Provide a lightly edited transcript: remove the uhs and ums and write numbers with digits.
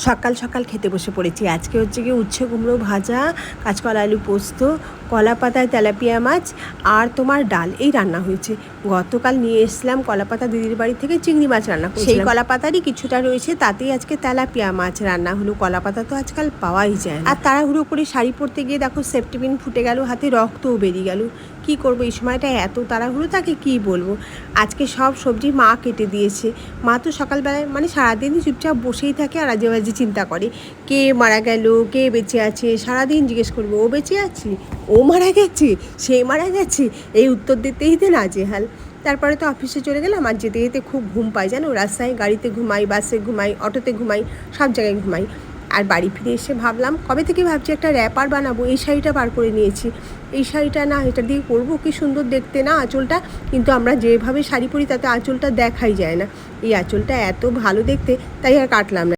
সকাল সকাল খেতে বসে পড়েছি। আজকে হচ্ছে গিয়ে উচ্ছে কুমড়ো ভাজা, কাঁচকলা আলু পোস্ত, কলা পাতায় তেলাপিয়া মাছ আর তোমার ডাল, এই রান্না হয়েছে। গতকাল নিয়ে এসলাম কলা পাতা দিদির বাড়ি থেকে চিংড়ি মাছ রান্না করেছিলাম। সেই কলা পাতারই কিছুটা রয়েছে, তাতেই আজকে তেলাপিয়া মাছ রান্না হলো। কলা পাতা তো আজকাল পাওয়াই যায় না। আর তাড়াহুড়ো করে শাড়ি পরতে গিয়ে দেখো সেফটি পিন ফুটে গেল, হাতে রক্তও বেরিয়ে গেল। কি করবো, এই সময়টা এত তাড়াহুড়ো থাকে কি বলবো। আজকে সব সবজি মা কেটে দিয়েছে। মা তো সকালবেলায় মানে সারাদিনই চুপচাপ বসেই থাকে আর আজে বাজে চিন্তা করে, কে মারা গেল, কে বেঁচে আছে। সারাদিন জিজ্ঞেস করবো ও বেঁচে আছে, ও মারা গেছে, সে মারা গেছে, এই উত্তর দিতেই তো নাজেহাল। তারপরে তো অফিসে চলে গেলাম। আর যেতে যেতে খুব ঘুম পাই জানো, রাস্তায় গাড়িতে ঘুমাই, বাসে ঘুমাই, অটোতে ঘুমাই, সব জায়গায় ঘুমাই। আর বাড়ি ফিরে এসে ভাবলাম, কবে থেকে ভাবছি একটা র্যাপার বানাবো। এই শাড়িটা বার করে নিয়েছি, এই শাড়িটা না এটা দিয়ে করবো, কি সুন্দর দেখতে না আঁচলটা। কিন্তু আমরা যেভাবে শাড়ি পরি তাতে আঁচলটা দেখাই যায় না। এই আঁচলটা এত ভালো দেখতে, তাই আর কাটলাম না।